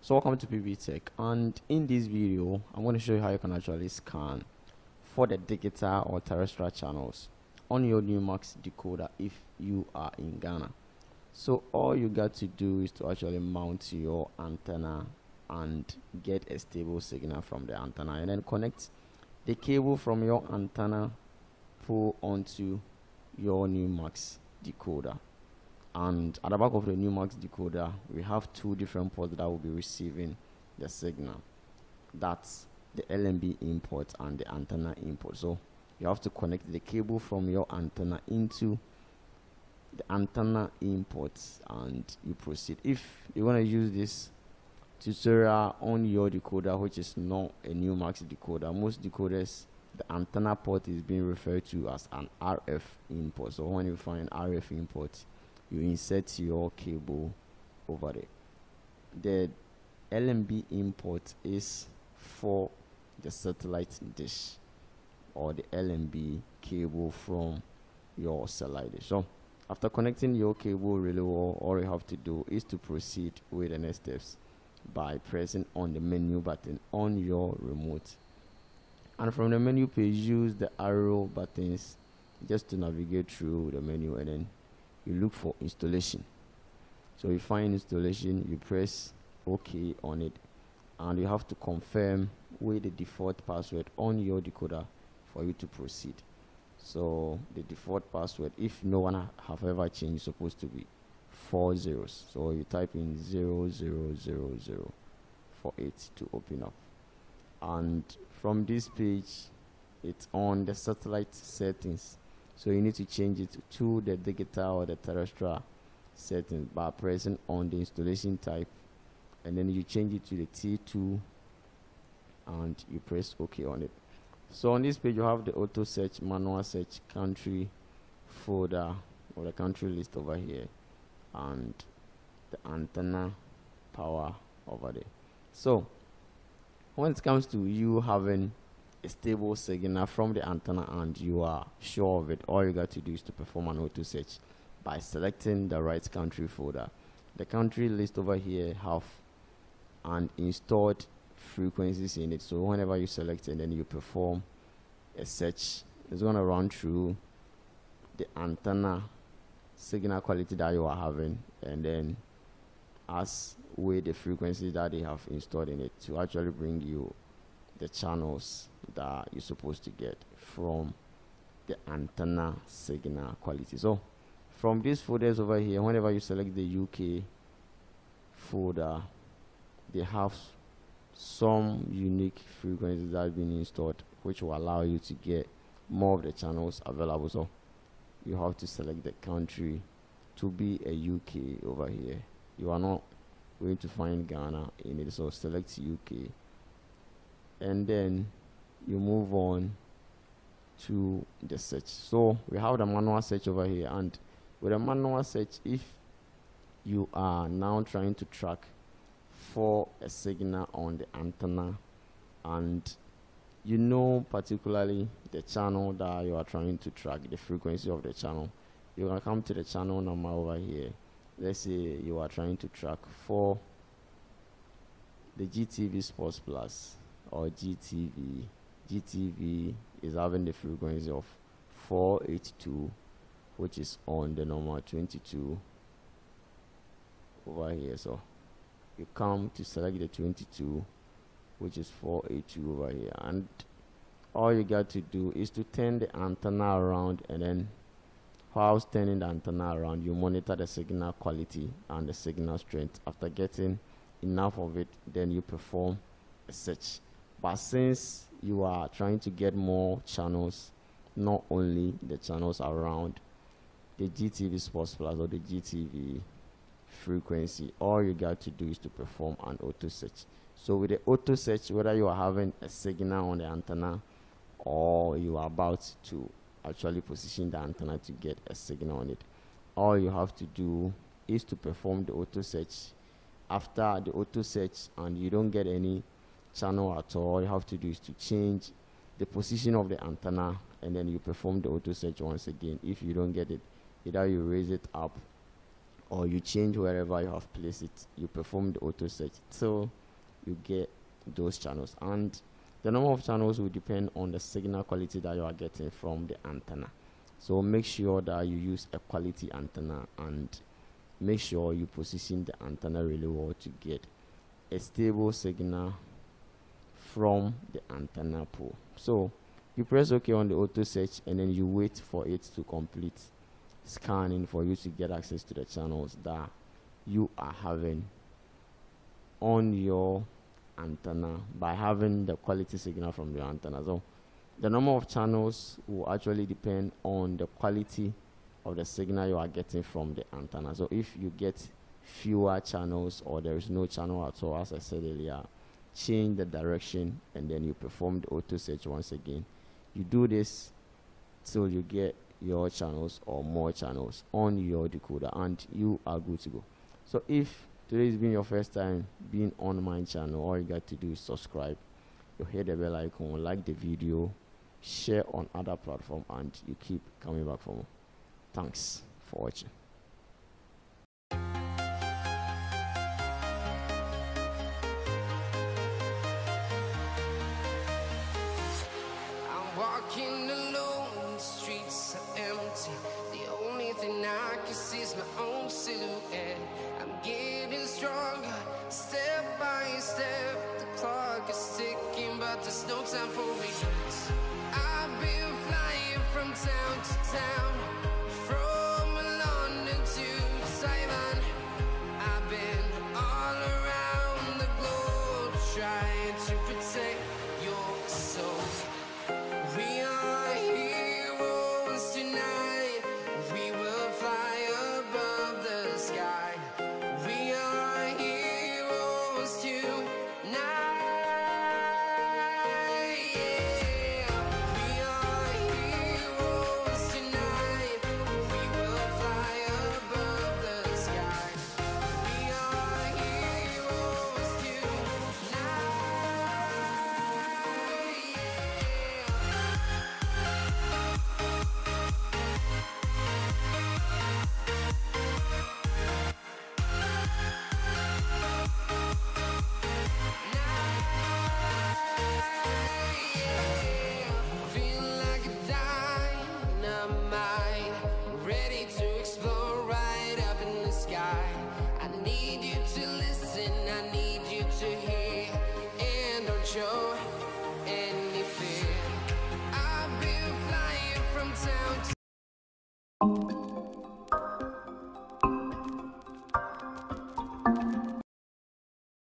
So welcome to PB Tech, and in this video I'm going to show you how you can actually scan for the digital or terrestrial channels on your Numax decoder if you are in Ghana. So all you got to do is to actually mount your antenna and get a stable signal from the antenna, and then connect the cable from your antenna pull onto your Numax decoder. And at the back of the Numax decoder, we have two different ports that will be receiving the signal. That's the LNB input and the antenna input. So you have to connect the cable from your antenna into the antenna input and you proceed. If you want to use this tutorial on your decoder, which is not a Numax decoder, most decoders, the antenna port is being referred to as an RF input. So when you find RF input, you insert your cable over there. The LNB input is for the satellite dish or the LNB cable from your satellite dish. So after connecting your cable really well, all you have to do is to proceed with the next steps by pressing on the menu button on your remote. And from the menu page, use the arrow buttons just to navigate through the menu, and then you look for installation. So you find installation, you press OK on it, and you have to confirm with the default password on your decoder for you to proceed. So the default password, if no one have ever changed, is supposed to be 4 zeros. So you type in 0000 for it to open up. And from this page, it's on the satellite settings. So you need to change it to the digital or the terrestrial settings by pressing on the installation type, and then you change it to the T2 and you press OK on it. So on this page you have the auto search, manual search, country folder or the country list over here, and the antenna power over there. So when it comes to you having a stable signal from the antenna and you are sure of it, all you got to do is to perform an auto search by selecting the right country folder. The country list over here have an installed frequencies in it, so whenever you select it, then you perform a search, it's going to run through the antenna signal quality that you are having, and then as with the frequencies that they have installed in it to actually bring you the channels that you're supposed to get from the antenna signal quality. So from these folders over here, whenever you select the UK folder, they have some unique frequencies that have been installed which will allow you to get more of the channels available. So you have to select the country to be a UK over here. You are not going to find Ghana in it, so select UK, and then you move on to the search. So we have the manual search over here, and with a manual search, if you are now trying to track for a signal on the antenna and you know particularly the channel that you are trying to track, the frequency of the channel, you can come to the channel number over here. Let's say you are trying to track for the GTV Sports Plus or GTV. GTV is having the frequency of 482, which is on the number 22 over here. So you come to select the 22, which is 482 over here, and all you got to do is to turn the antenna around, and then whilst turning the antenna around, you monitor the signal quality and the signal strength. After getting enough of it, then you perform a search. But since you are trying to get more channels, not only the channels around the GTV Sports Plus or the GTV frequency, all you got to do is to perform an auto search. So with the auto search, whether you are having a signal on the antenna or you are about to actually position the antenna to get a signal on it, all you have to do is to perform the auto search. After the auto search and you don't get any channel at all you have to do is to change the position of the antenna, and then you perform the auto search once again. If you don't get it, either you raise it up or you change wherever you have placed it. You perform the auto search till you get those channels, and the number of channels will depend on the signal quality that you are getting from the antenna. So make sure that you use a quality antenna, and make sure you position the antenna really well to get a stable signal from the antenna pole. So you press OK on the auto search, and then you wait for it to complete scanning for you to get access to the channels that you are having on your antenna by having the quality signal from your antenna. So the number of channels will actually depend on the quality of the signal you are getting from the antenna. So if you get fewer channels, or there is no channel at all, as I said earlier, change the direction, and then you perform the auto search once again. You do this till you get your channels or more channels on your decoder, and you are good to go. So if today has been your first time being on my channel, all you got to do is subscribe, you hit the bell icon, like the video, share on other platforms, and you keep coming back for more. Thanks for watching.